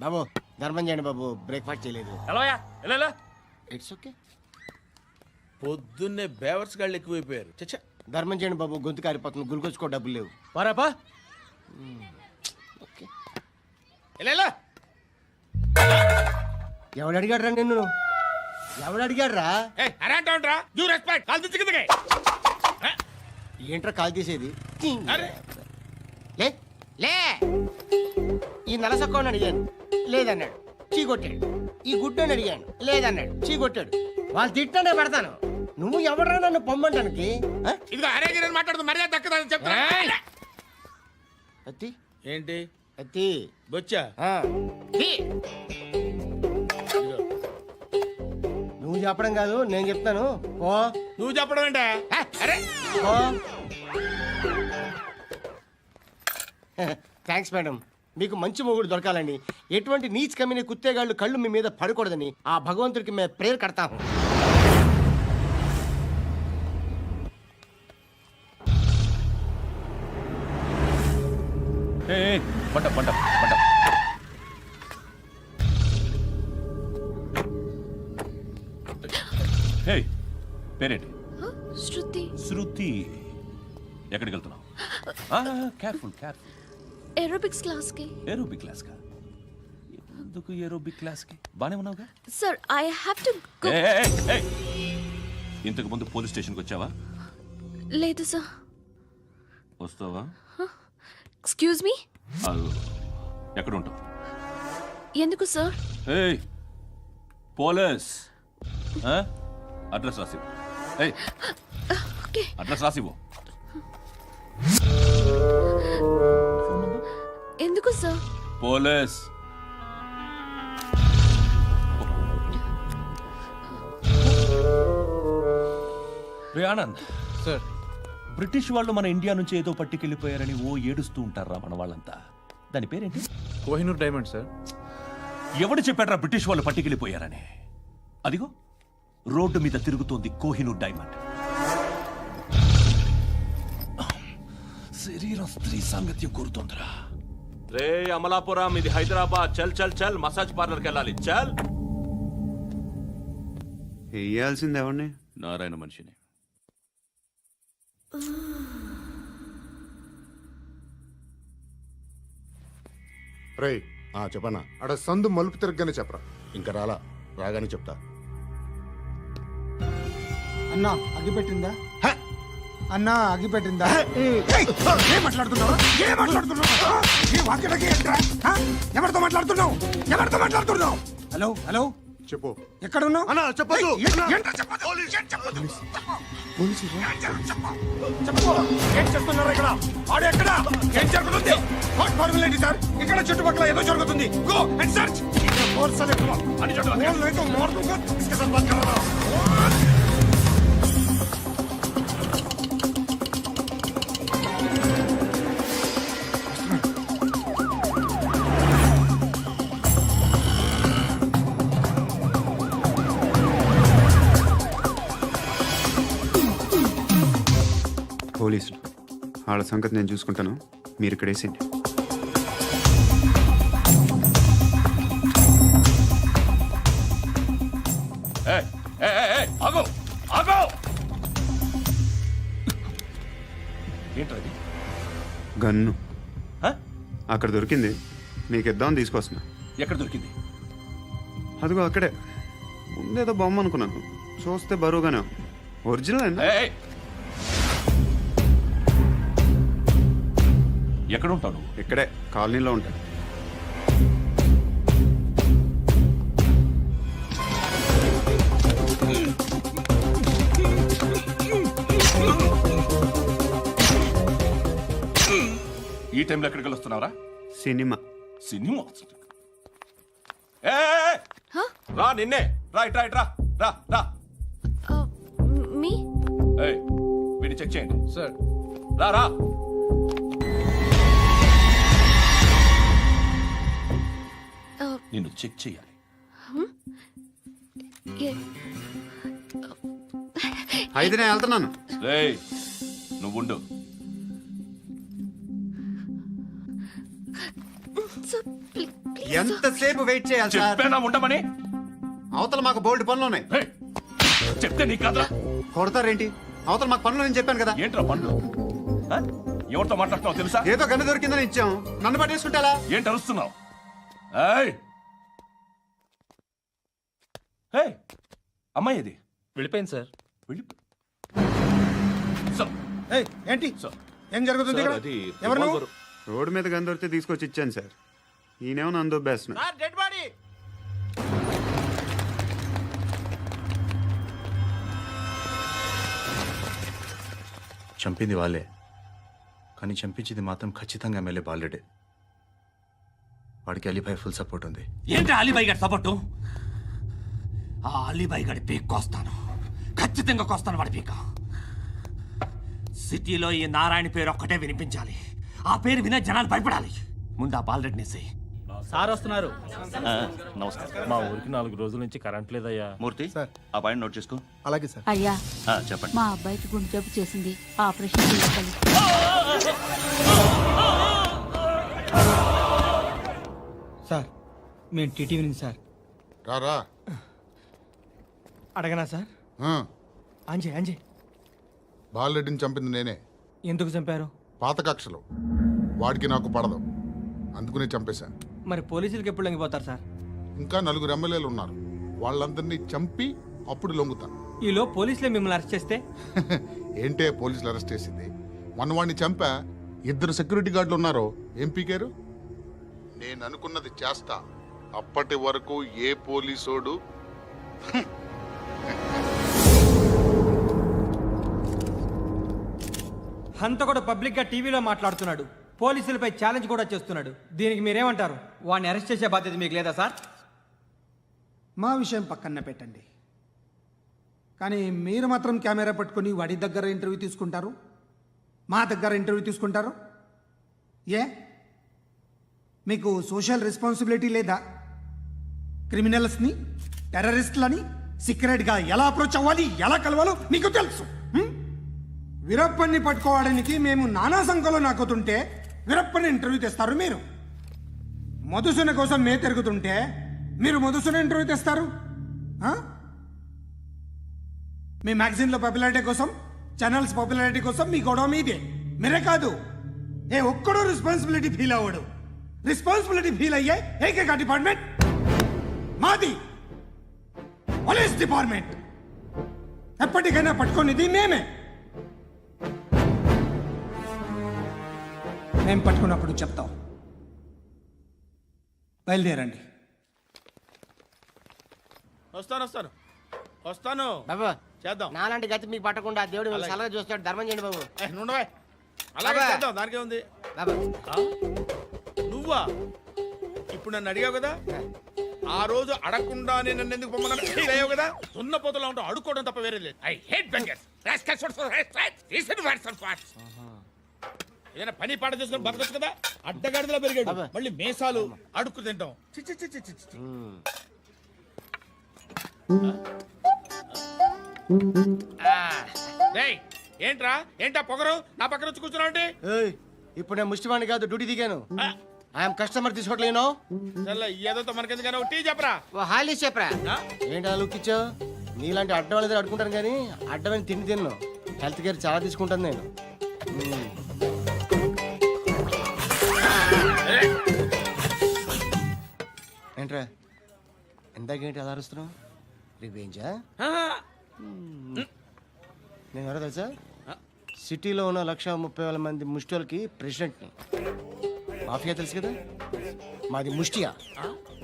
బాబు ధర్మం చేయండి బాబు, బ్రేక్ఫాస్ట్ చేయలేదు. It's okay. పొద్దున్నే బేవర్స్ గాళ్ళు ఎక్కువైపోయారు. చచ్చా, ధర్మం చేయండి బాబు, గొంతు కారిపోతుంది, గురికొచ్చుకో డబ్బులు లేవు. పారాపా. ఓకే. ఎవడు అడిగాడు రా నిన్ను? ఎవడు అడిగాడు రా? ఏంట్రా కాల్ తీసేది? లే లే. ఈ నలసక్కని అడిగాను, లేదన్నాడు, చీ కొట్టాడు. ఈ గుడ్డని అడిగాను, లేదన్నాడు, చీ కొట్టాడు. వాళ్ళు తిట్టానే పెడతాను. నువ్వు ఎవడరా నన్ను పొమ్మంటానికి? మాట్లాడుతూ మర్యాద దక్కదని చెప్తా. అత్తి ఏంటి అత్తి బొచ్చా? నువ్వు చెప్పడం కాదు, నేను చెప్తాను. ఓ నువ్వు చెప్పడం ఏంటే? Thanks madam. మీకు మంచి మొగుడు దొరకాలని, ఎటువంటి నీచ్ కమ్మిన కుత్తేగాళ్ళు కళ్ళు మీ మీద పడకూడదని ఆ భగవంతుడికి మేము ప్రేయర్ కడతాము. పేరేంటి? శృతి. శృతి. ఎక్కడికి వెళ్తున్నావు? Careful careful. ఏరోబిక్స్ క్లాస్ కి. ఏరోబిక్ క్లాస్ కా? ఎందుకు ఏరోబిక్ క్లాస్ కి? బానే ఉన్నావుగా? Sir I have to go. ఇంతకు ముందు పోలీస్ స్టేషన్కి వచ్చావా? లేదు సార్. వస్తావా? Excuse me. ఎక్కడ ఉంటావు? ఎందుకు సార్? పోలీస్ అడ్రస్ రాసివ్వు. ఓకే. అడ్రస్ రాసివ్వు. ఎందుకు సార్? పోలీస్. రే ఆనంద్ సార్, బ్రిటిష్ వాళ్ళు మన ఇండియా నుంచి ఏదో పట్టుకెళ్ళిపోయారని ఓ ఏడుస్తూ ఉంటారా మన వాళ్ళంతా. దాని పేరేంటి? Kohinoor diamond sir. ఎవడు చెప్పాడ్రా బ్రిటిష్ వాళ్ళు పట్టుకెళ్ళిపోయారని? అదిగో రోడ్డు మీద తిరుగుతోంది కోహినూర్ డైమండ్. శరీరం స్త్రీ సాంగత్యం కోరుతోందిరా. రే అమలాపురం, ఇది హైదరాబాద్. చల్ చల్ చల్, మసాజ్ పార్లర్కి వెళ్ళాలి. చల్. వేయాల్సింది ఎవరిని? నారాయణ మనిషిని. రే చెప్పనా? అక్కడ సందు మలుపు తిరగగానే చెప్పరా. ఇంకా రాగానే చెప్తా. అన్నా అగిపెట్టిందా? అన్నా అగిపెట్టిందా? ఏం మాట్లాడుతున్నావు? ఎవరితో మాట్లాడుతున్నావు? ఎవరితో మాట్లాడుతున్నావు? హలో హలో, చెప్పు. ఎక్కడ ఉన్నావు? అన్నా చెప్పదు. ఏం చేస్తున్నారు ఇక్కడ? ఆడు ఎక్కడ? ఏం జరుగుతుంది? వాట్ ఫార్మల్ ఏంటి సార్? ఇక్కడ చుట్టుపక్కల ఏదో జరుగుతుంది. Go and search. పోలీసులు వాళ్ళ సంగతి నేను చూసుకుంటాను, మీరు ఇక్కడ వేసేయండి. ఏంటది? గన్ను అక్కడ దొరికింది, మీకు ఇద్దామని తీసుకొస్తున్నా. ఎక్కడ దొరికింది? అదిగో అక్కడే. ముందేదో బొమ్మ అనుకున్నాను, చూస్తే బరువుగానే ఒరిజినల్ అండి. ఎక్కడ ఉంటావు? ఇక్కడే కాలనీలో ఉంటాను. ఈ టైంలో ఎక్కడికి వస్తున్నావురా? సినిమా. సినిమా? రా, నిన్నే. రా ఇట్రా ఇట్రా. రా రా. మీ వీడిని చెక్ చేయండి సార్. రా రా. నిన్ను చెక్ చేయాలి. అయితే నేను వెళ్తున్నాను. రేయ్, నువ్వుండు. సార్ ప్లీజ్ ఎంతసేపు వెయిట్ చేయాలి సార్? చెప్పేనా ఉండమని? అవతల మాకు బోల్డ్ పనులు ఉన్నాయి. హే, చెప్తే నీకు కాదురా? కొడతారేంటి? అవతల మాకు పనులు నేను చెప్పాను కదా. ఏంట్రా పండ్లు? ఆ? ఎవరితో మాట్లాడుతున్నావు తెలుసా? ఏదో గన్ను దొరికిందని ఇచ్చాం, నన్ను పట్టేసుకుంటా. ఏంటి అరుస్తున్నావు? ఏయ్! ఏయ్! అమ్మాయి ఇది వెళ్ళిపోయింది సార్. వెళ్ళి సార్, ఏయ్, ఏంటి సార్. ఏం జరుగుతుంది ఇక్కడ? ఎవరు నువ్వు? రోడ్డు మీద గన్ను దొరికితే తీసుకొచ్చి ఇచ్చాను సార్. ఈయనేమో నన్ను దొబ్బేస్తున్నా. Dead body. చంపింది వాళ్ళే, కానీ చంపించింది మాత్రం ఖచ్చితంగా ఎమ్మెల్యే బాలుడే. వాడికి అలీభాయ్ ఫుల్ సపోర్ట్ ఉంది. ఏంటి అలీబాయి గారి సపోర్టు? ఆ అలీబాయి గారి పీక్ కోస్తాను, ఖచ్చితంగా కోస్తాను వాడి పీక. సిటీలో ఈ నారాయణ పేరు ఒక్కటే వినిపించాలి. ఆ పేరు వినే జనాలు భయపడాలి. ముందు ఆ బాలరెడ్డిని వేసేయ్. సార్ వస్తున్నారు. నమస్కారం. మా ఊరికి 4 రోజుల నుంచి కరెంట్ లేదయ్యా. మూర్తి, ఆ పాయింట్ నోట్ చేసుకో. అలాగే సార్. అయ్యా, చెప్పండి. మా అబ్బాయికి గుండె జబ్బు చేసింది, ఆపరేషన్ చేయాలి. సార్ మేము టీటీవీ నుంచి సార్. రారా. అడగనా సార్? అంజయ్ బాలరెడ్డిని చంపింది నేనే. ఎందుకు చంపారు? పాత కక్షలు వాడికి నాకు పడదు, అందుకునే చంపేశా. మరి పోలీసులకి ఎప్పుడు లొంగిపోతారు సార్? ఇంకా 4 ఎమ్మెల్యేలు ఉన్నారు, వాళ్ళందరినీ చంపి అప్పుడు లొంగుతా. ఈలో పోలీసులే మిమ్మల్ని అరెస్ట్ చేస్తే? ఏంటే పోలీసులు అరెస్ట్ చేసింది? మొన్న వాడిని చంపా, 2 సెక్యూరిటీ గార్డులు ఉన్నారు, ఏం పీకారు? నేను అనుకున్నది చేస్తా, అప్పటి వరకు ఏ పోలీసోడు హంతకుడు పబ్లిక్ గా టీవీలో మాట్లాడుతున్నాడు, పోలీసులపై ఛాలెంజ్ కూడా చేస్తున్నాడు. దీనికి మీరేమంటారు? వాడిని అరెస్ట్ చేసే బాధ్యత మీకు లేదా సార్? మా విషయం పక్కన పెట్టండి, కానీ మీరు మాత్రం కెమెరా పట్టుకొని వాడి దగ్గర ఇంటర్వ్యూ తీసుకుంటారు, మా దగ్గర ఇంటర్వ్యూ తీసుకుంటారు. ఏ మీకు సోషల్ రెస్పాన్సిబిలిటీ లేదా? క్రిమినల్స్ని, టెర్రరిస్టులని సీక్రెట్గా ఎలా అప్రోచ్ అవ్వాలి, ఎలా కలవాలో మీకు తెలుసు. వీరప్పన్ని పట్టుకోవడానికి మేము నానా సంఖ్యలో నాకుతుంటే వీరప్పని ఇంటర్వ్యూ తెస్తారు మీరు. మధుసూన కోసం మే తిరుగుతుంటే మీరు మధుసూన ఇంటర్వ్యూ తెస్తారు. మీ మ్యాగజైన్లో పాపులారిటీ కోసం, ఛానల్స్ పాపులారిటీ కోసం మీ గొడవ మీదే. మీరే కాదు, ఏ ఒక్కడో రెస్పాన్సిబిలిటీ ఫీల్ అవ్వడు. రెస్పాన్సిబిలిటీ ఫీల్ అయ్యే ఏకైక డిపార్ట్మెంట్ మాది, పోలీస్ డిపార్ట్మెంట్. ఎప్పటికైనా పట్టుకునేది మేమే. మేము పట్టుకున్నప్పుడు చెప్తాం. బయలుదేరండి. వస్తాను. బాబు చేద్దాం. నాలాంటి గతి మీకు పట్టకుండా దేవుడు మిమ్మల్ని సలహా చూస్తాడు. ధర్మం చేయండి బాబు. నుండవే. అలాగే అబ్బా. చేద్దాం, దానికే ఉంది. బాబు నువ్వా ఇప్పుడు నన్ను అడిగావు కదా, ఆ రోజు అడగకుండానే నన్ను ఎందుకు పొమ్మన్నాను ఫీల్ అయ్యావు కదా. సున్న పోతలో ఉంటావు, అడుక్కోవడం తప్ప వేరే లేదు. I hate bangers. ఏదైనా పని పాట చేసుకుని బతకొచ్చు కదా. అడ్డగాడిదలా పెరిగాడు, మళ్ళీ మేసాలు అడుక్కు తింటాం. చి చి చి చి చి చి. డేయ్, ఏంటా పొగరు నా పక్కన వచ్చి కూర్చున్నావు అంటే? ఇప్పుడు నేను ముష్టివాణి కాదు, డ్యూటీ దిగాను. ఐఎమ్ కస్టమర్ తీసుకోవట్లేను. ఏదో మనకెందుకైనా టీ చెప్పరా. ఓ హాలీ చెప్పరా. ఏంటి అలా లుక్ ఇచ్చావు? నీలాంటి అడ్డం వాళ్ళ దగ్గర అడుకుంటాను కానీ అడ్డమైన తిండి తిన్ను. హెల్త్ కేర్ చాలా తీసుకుంటాను నేను. ఏంట్రా ఎందాకేంటి అలా అరుస్తున్నావు? రివేంజా? నేను ఎవరో తెలుసా? సిటీలో ఉన్న 130,000 మంది ముష్టిలకి ప్రెసిడెంట్ని. మాఫియా తెలుసు కదా, మాది ముష్టియా.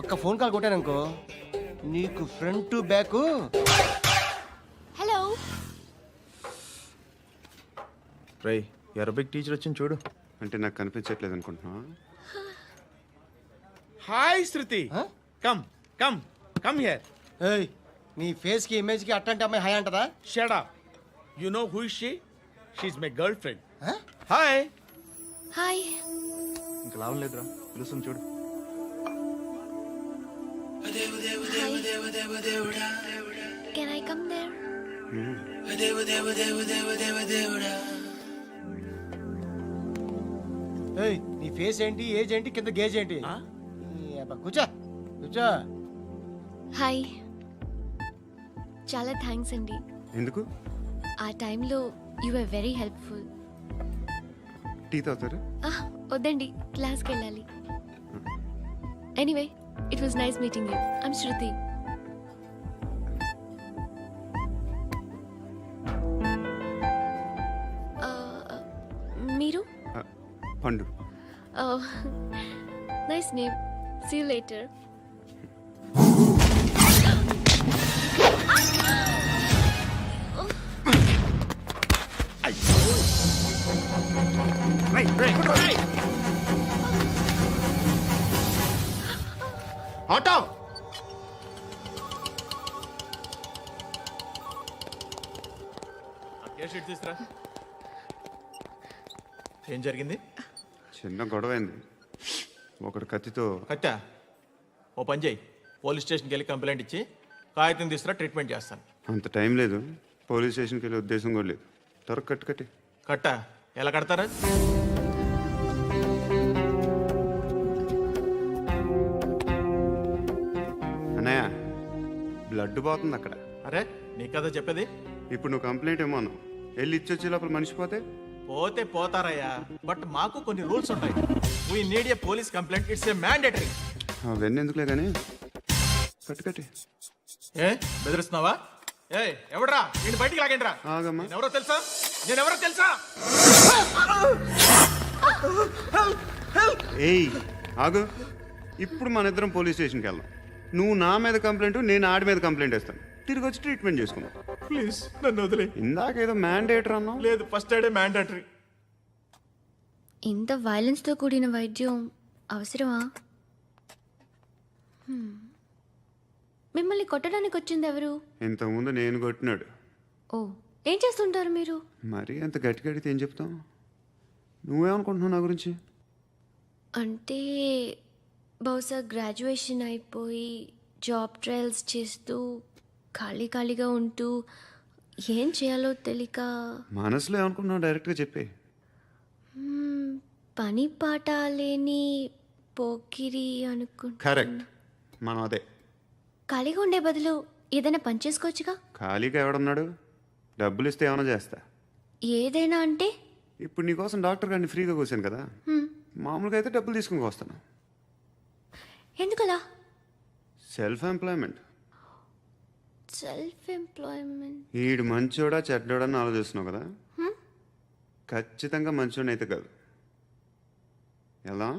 ఒక్క ఫోన్ కాల్ కొట్టాననుకో నీకు ఫ్రంట్ టు బ్యాక్. హలో. రై, అరబిక్ టీచర్ వచ్చింది చూడు. అంటే నాకు కనిపించట్లేదు అనుకుంటున్నా. Hi Shruti. Come come come here. ఏయ్, నీ ఫేస్ కి ఇమేజ్ కి అట్టంటే అమ్మాయి హాయ్ అంటదా? Shut up. You know who is she? She is my girl friend. Hi. Hi. ఇంకా లాభం లేదురా, పిలుస్తుంది చూడు. Can I come there? ఏయ్, నీ ఫేస్ ఏంటి, ఏజ్ ఏంటి, కింద గేజ్ ఏంటి? ఈ అబ్బా, కూర్చో కూర్చో. హాయ్. చాలా థ్యాంక్స్ అండి. ఎందుకు? ఆ టైంలో you are very helpful. Tea తాగుతారా? వద్దండి, క్లాస్కి వెళ్ళాలి. Anyway, it was nice meeting you. I'm Shruti. మీరు? Pandu. Nice name. See you later. Auto తీసుకురా. ఏం జరిగింది? చిన్న గొడవ అయింది. ఒకడు కత్తితో. కట్టా, ఓ పని చేయి, పోలీస్ స్టేషన్కి వెళ్ళి కంప్లైంట్ ఇచ్చి కాగితం తీసుకురా, ట్రీట్మెంట్ చేస్తాను. అంత టైం లేదు, పోలీస్ స్టేషన్కి వెళ్ళే ఉద్దేశం కూడా లేదు. త్వరగా కట్టి. కట్టా ఎలా కడతారా? అన్నయ్య, బ్లడ్ పోతుంది అక్కడ. అరే నీ కదా చెప్పేది. ఇప్పుడు నువ్వు కంప్లైంట్ ఏమో అన్నావు. వెళ్ళి ఇచ్చొచ్చే లోపల మనిషి పోతే పోతే పోతారయ్యా, బట్ మాకు కొన్ని రూల్స్ ఉంటాయి. We need a police complaint, it's a mandatory. అవన్నీ ఎందుకులే కానీ కట్టి. ఏ బెదిరిస్తున్నావా? ఏ ఎవడ్రా నేను బయటికి లాగండిరా. ఆగమ్మా. నేనెవరో తెలుసా? నేనెవరో తెలుసా? ఏయ్ ఆగు. ఇప్పుడు మన ఇద్దరం పోలీస్ స్టేషన్కి వెళ్దాం. నువ్వు నా మీద కంప్లైంట్, నేను ఆడి మీద కంప్లైంట్ వేస్తాను. తిరిగి వచ్చి ట్రీట్మెంట్ చేసుకుందాం. ప్లీజ్ నన్ను వదిలే. ఇందాకేదో మ్యాండేటర్ అన్నావు. లేదు, ఫస్ట్ ఎయిడే మ్యాండేటరీ. ఇంత వైలెన్స్తో కూడిన వైద్యం అవసరమా? మిమ్మల్ని కొట్టడానికి వచ్చింది ఎవరు? ఇంతకుముందు నేను కొట్టినాడు. ఓ, ఏం చేస్తుంటారు మీరు? మరీ అంత గట్టి గడితే ఏం చెప్తాం? నువ్వేమనుకుంటున్నావు నా గురించి? అంటే బహుశా గ్రాడ్యుయేషన్ అయిపోయి జాబ్ ట్రయల్స్ చేస్తూ ఖాళీగా ఉంటూ ఏం చేయాలో తెలియక. మనసులో ఏమనుకుంటున్నావు డైరెక్ట్గా చెప్పే. పని పాట లేని పోకిరి అనుకుంటా. కరెక్ట్, మనం అదే. ఖాళీగా ఉండే బదులు ఏదైనా పని చేసుకోవచ్చుగా. ఖాళీగా ఎవడున్నాడు? డబ్బులు ఇస్తే ఏమైనా చేస్తా. ఏదైనా అంటే? ఇప్పుడు నీకోసం డాక్టర్ గారిని ఫ్రీగా కూర్చాను కదా, మామూలుగా అయితే డబ్బులు తీసుకుని వస్తాను. ఎందుకలా? Self employment. Self employment. ఈడు మంచోడా చెడ్డోడా అని ఆలోచిస్తున్నావు కదా, ఖచ్చితంగా మంచోడని అయితే కాదు. ఎలా?